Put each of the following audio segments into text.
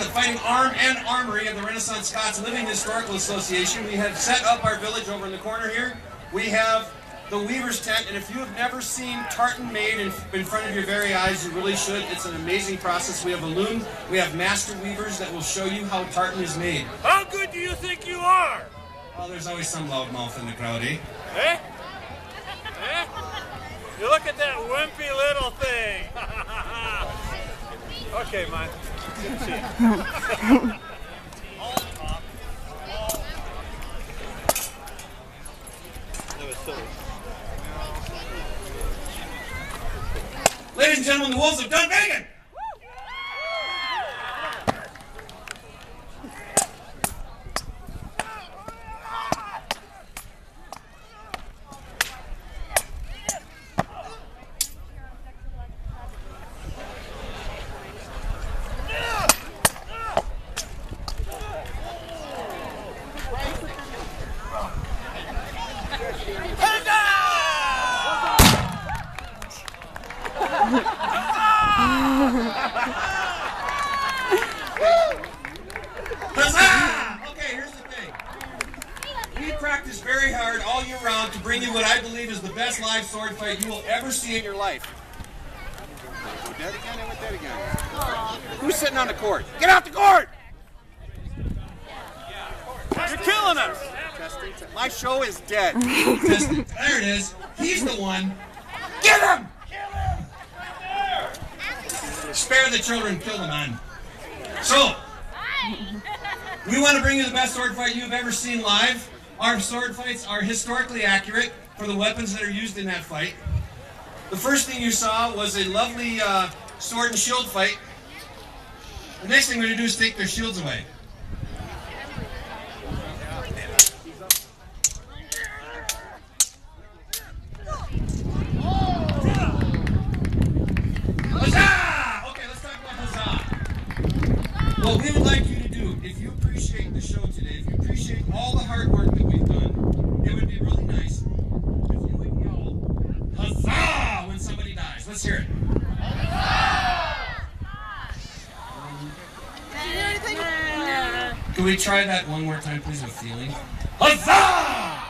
The fighting arm and armory of the RenScot's Scots Living Historical Association. We have set up our village over in the corner here. We have the weaver's tent, and if you have never seen tartan made in front of your very eyes, you really should. It's an amazing process. We have a loom, we have master weavers that will show you how tartan is made. How good do you think you are? Well, there's always some loudmouth in the crowd, eh? Eh? Eh? You look at that wimpy little thing. Okay, man. Good to see you. That was silly. Ladies and gentlemen, the Wolves of Dunvegan! Huzzah! Okay, here's the thing. We practice very hard all year round to bring you what I believe is the best live sword fight you will ever see in your life. With that again and with that again. Who's sitting on the court? Get off the court! You're killing us! My show is dead. There it is. He's the one. Get him! Spare the children, kill the man. So, we want to bring you the best sword fight you've ever seen live. Our sword fights are historically accurate for the weapons that are used in that fight. The first thing you saw was a lovely sword and shield fight. The next thing we're going to do is take their shields away. What we would like you to do, if you appreciate the show today, if you appreciate all the hard work that we've done, it would be really nice if you would yell, huzzah, when somebody dies. Let's hear it. Can we try that one more time, please, with feeling? Huzzah!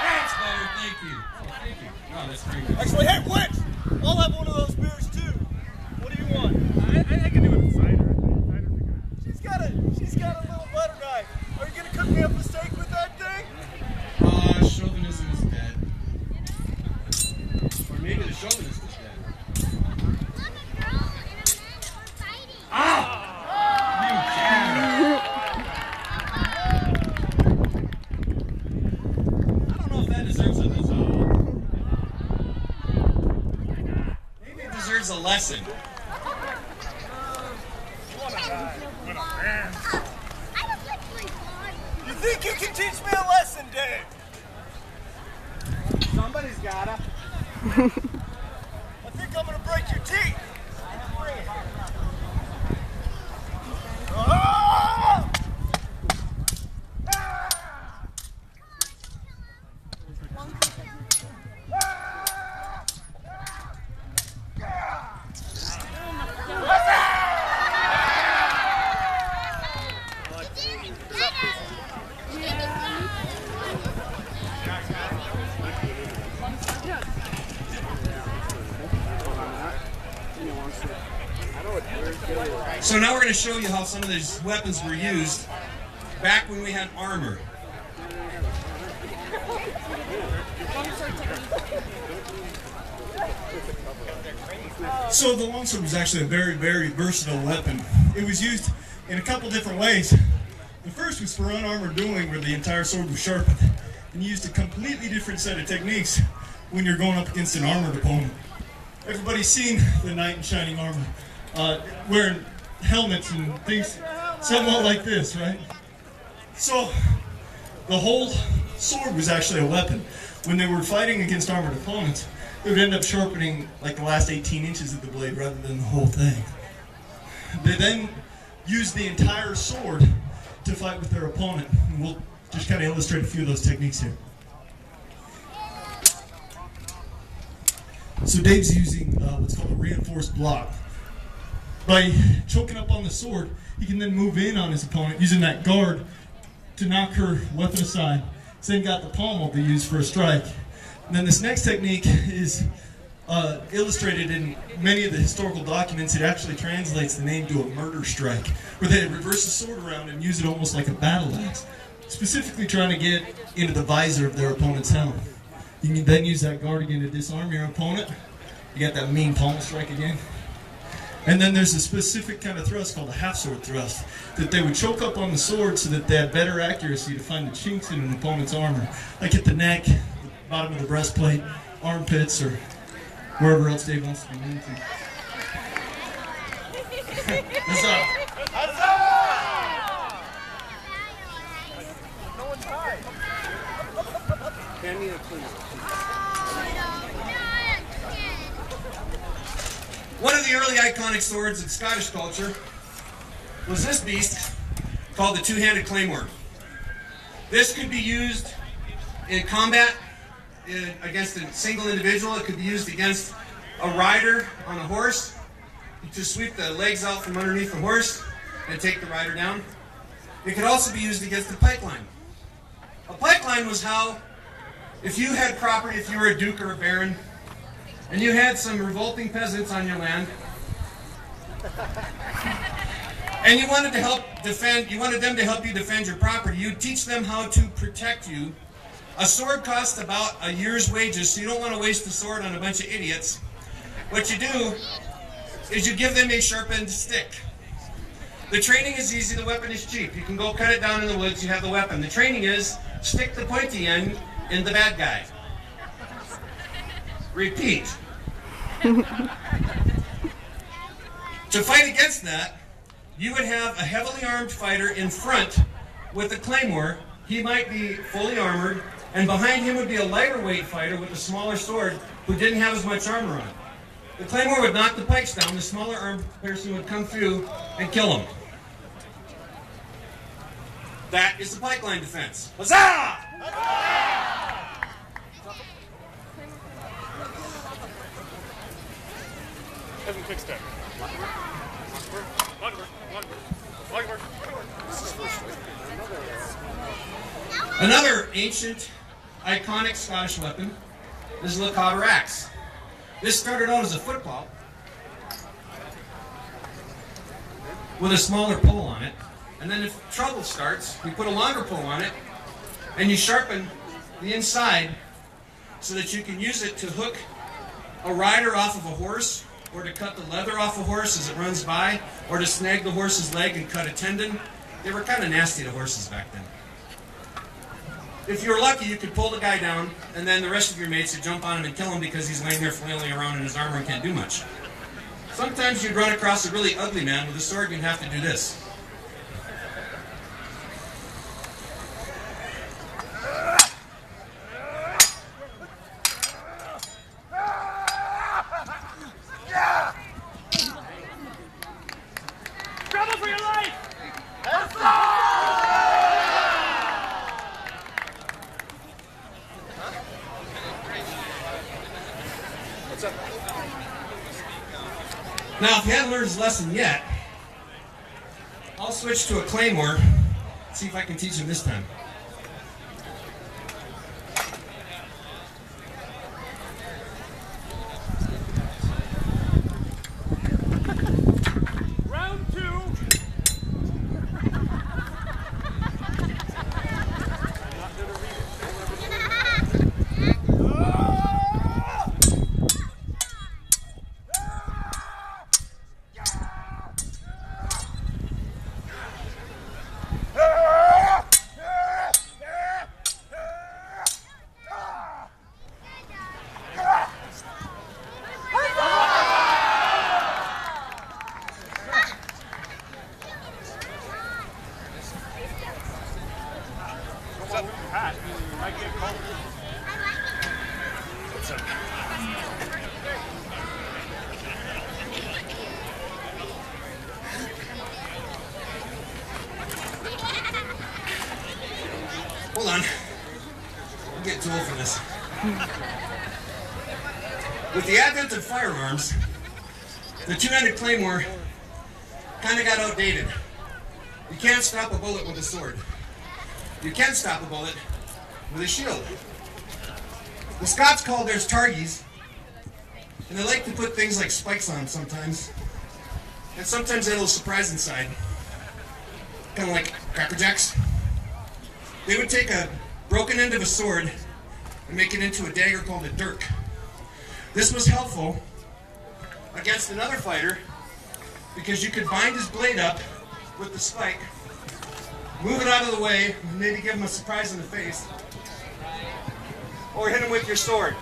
That's better, thank you. Oh, thank you. Oh, that's very good. Actually, hey, wait! I'll have one of those beers too. What do you want? I can do it with cider. She's got a little butter knife. Are you gonna cook me up a steak with that thing? Chauvinism is dead. Or maybe the chauvinist is dead. Ah! I don't know if that deserves a huzzah. Maybe it deserves a lesson. You think you can teach me a lesson, Dave? Somebody's gotta. I think I'm gonna break your teeth. Ah! So now we're going to show you how some of these weapons were used back when we had armor. So the longsword was actually a very, very versatile weapon. It was used in a couple different ways. The first was for unarmored dueling, where the entire sword was sharpened, and you used a completely different set of techniques when you're going up against an armored opponent. Everybody's seen the knight in shining armor, wearing helmets and things somewhat like this, right? So the whole sword was actually a weapon. When they were fighting against armored opponents, they would end up sharpening like the last 18 inches of the blade rather than the whole thing. They then used the entire sword to fight with their opponent. And we'll just kind of illustrate a few of those techniques here. So Dave's using what's called a reinforced block. By choking up on the sword, he can then move in on his opponent using that guard to knock her weapon aside. He's then got the pommel to use for a strike. And then this next technique is illustrated in many of the historical documents. It actually translates the name to a murder strike, where they reverse the sword around and use it almost like a battle axe, specifically trying to get into the visor of their opponent's helmet. You can then use that guard again to disarm your opponent. You got that mean pommel strike again. And then there's a specific kind of thrust called a half-sword thrust, that they would choke up on the sword so that they had better accuracy to find the chinks in an opponent's armor, like at the neck, the bottom of the breastplate, armpits, or wherever else Dave wants to be into. What's up? No one's high. Hand me a please. One of the early iconic swords of Scottish culture was this beast called the two-handed claymore. This could be used in combat against a single individual. It could be used against a rider on a horse to sweep the legs out from underneath the horse and take the rider down. It could also be used against a pike line. A pike line was how, if you had property, if you were a duke or a baron, and you had some revolting peasants on your land, and you wanted to help defend, you wanted them to help you defend your property, you'd teach them how to protect you. A sword costs about a year's wages, so you don't want to waste the sword on a bunch of idiots. What you do is you give them a sharpened stick. The training is easy, the weapon is cheap. You can go cut it down in the woods, you have the weapon. The training is stick the pointy end in the bad guy. Repeat. To fight against that, you would have a heavily armed fighter in front with a claymore. He might be fully armored, and behind him would be a lighter weight fighter with a smaller sword who didn't have as much armor on. The claymore would knock the pikes down, the smaller armed person would come through and kill him. That is the pike line defense. Huzzah! Heavy kickstep. Another ancient, iconic Scottish weapon is the Cotter axe. This started out as a football with a smaller pole on it, and then if trouble starts, you put a longer pole on it, and you sharpen the inside so that you can use it to hook a rider off of a horse, or to cut the leather off a horse as it runs by, or to snag the horse's leg and cut a tendon. They were kind of nasty to horses back then. If you were lucky, you could pull the guy down, and then the rest of your mates would jump on him and kill him because he's laying there flailing around in his armor and can't do much. Sometimes you'd run across a really ugly man with a sword, and you'd have to do this. Struggle for your life! What's up? Now, if you haven't learned his lesson yet, I'll switch to a claymore, see if I can teach him this time. Round two. Hat. You might get cold. What's up? Hold on. I'm getting too old for this. With the advent of firearms, the two-handed claymore kind of got outdated. You can't stop a bullet with a sword. You can stop a bullet with a shield. The Scots called theirs targies, and they like to put things like spikes on them sometimes. And sometimes they had a little surprise inside. Kind of like Cracker Jacks. They would take a broken end of a sword and make it into a dagger called a dirk. This was helpful against another fighter because you could bind his blade up with the spike, move it out of the way, maybe give him a surprise in the face, or hit him with your sword.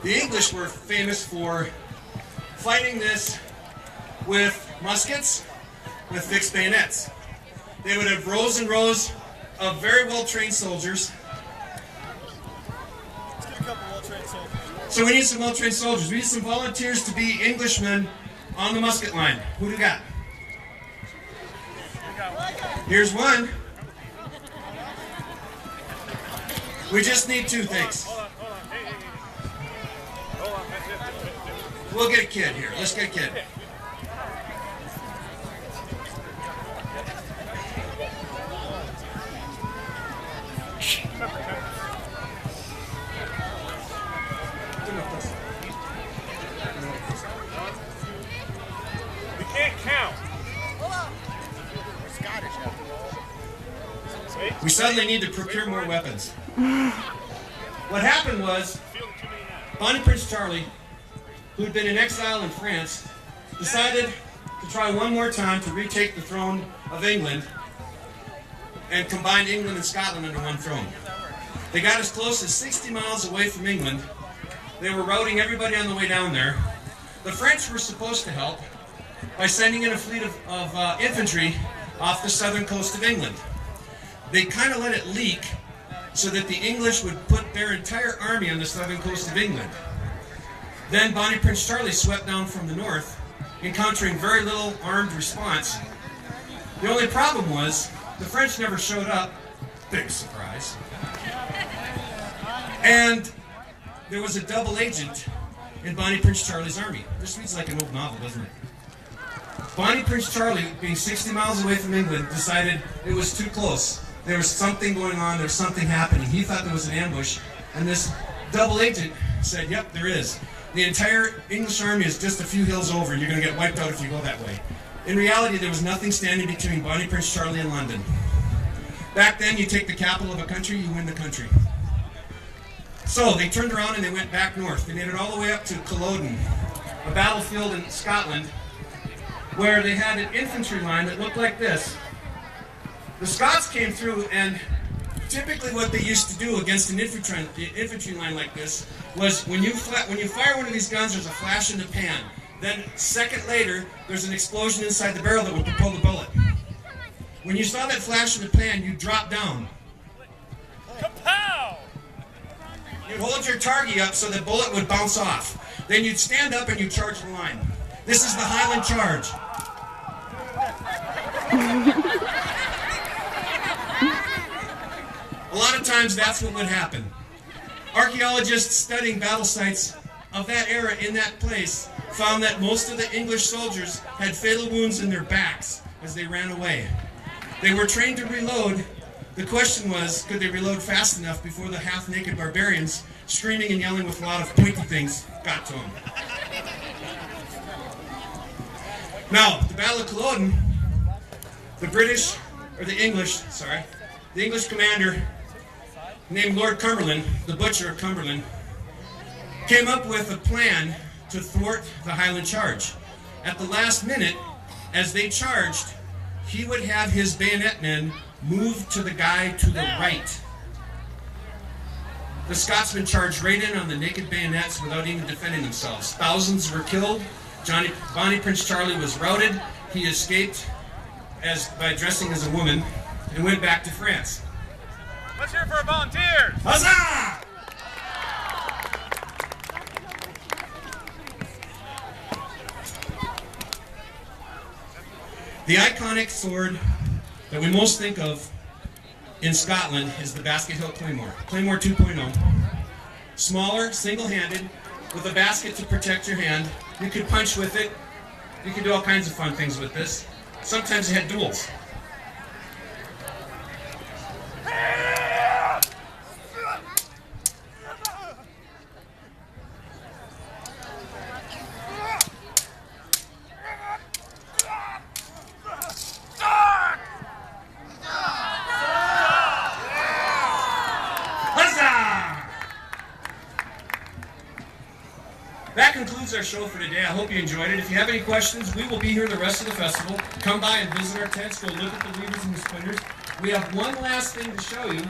The English were famous for fighting this with muskets, with fixed bayonets. They would have rows and rows of very well-trained soldiers. Let's get a couple well-trained soldiers. So we need some well-trained soldiers. We need some volunteers to be Englishmen on the musket line. Who do we got? Here's one. We just need two things. Hold on. Hey. Hold on. We'll get a kid here. Let's get a kid. We can't count. We're Scottish after all. We suddenly need to procure more weapons. What happened was, Bonnie Prince Charlie, who'd been in exile in France, decided to try one more time to retake the throne of England and combine England and Scotland under one throne. They got as close as 60 miles away from England. They were routing everybody on the way down there. The French were supposed to help by sending in a fleet of infantry off the southern coast of England. They kind of let it leak so that the English would put their entire army on the southern coast of England. Then Bonnie Prince Charlie swept down from the north, encountering very little armed response. The only problem was the French never showed up. Big surprise. And there was a double agent in Bonnie Prince Charlie's army. This reads like an old novel, doesn't it? Bonnie Prince Charlie, being 60 miles away from England, decided it was too close. There was something going on, there was something happening. He thought there was an ambush, and this double agent said, yep, there is. The entire English army is just a few hills over, and you're going to get wiped out if you go that way. In reality, there was nothing standing between Bonnie Prince Charlie and London. Back then, you take the capital of a country, you win the country. So they turned around and they went back north. They made it all the way up to Culloden, a battlefield in Scotland, where they had an infantry line that looked like this. The Scots came through, and typically what they used to do against an infantry line like this was when you fire one of these guns, there's a flash in the pan. Then a second later, there's an explosion inside the barrel that would propel the bullet. When you saw that flash in the pan, you drop down. Kapow! You'd hold your target up so the bullet would bounce off. Then you'd stand up and you'd charge the line. This is the Highland Charge. A lot of times that's what would happen. Archaeologists studying battle sites of that era in that place found that most of the English soldiers had fatal wounds in their backs as they ran away. They were trained to reload. The question was, could they reload fast enough before the half-naked barbarians, screaming and yelling with a lot of pointy things, got to them? Now, the Battle of Culloden, the English commander named Lord Cumberland, the Butcher of Cumberland, came up with a plan to thwart the Highland Charge. At the last minute, as they charged, he would have his bayonet men move to the guy to the right. The Scotsmen charged right in on the naked bayonets without even defending themselves. Thousands were killed. Bonnie Prince Charlie was routed. He escaped by dressing as a woman and went back to France. Let's hear it for our volunteers! Huzzah! The iconic sword that we most think of in Scotland is the Basket-Hilt Claymore, Claymore 2.0. smaller, single-handed, with a basket to protect your hand. You could punch with it. You could do all kinds of fun things with this. Sometimes you had duels. That concludes our show for today. I hope you enjoyed it. If you have any questions, we will be here the rest of the festival. Come by and visit our tents. Go look at the levers and the spinners. We have one last thing to show you.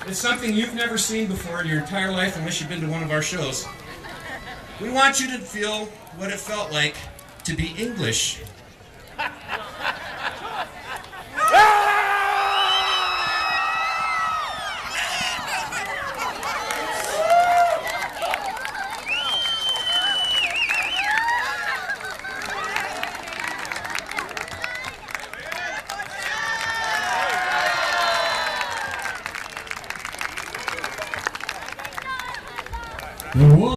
It's something you've never seen before in your entire life unless you've been to one of our shows. We want you to feel what it felt like to be English. The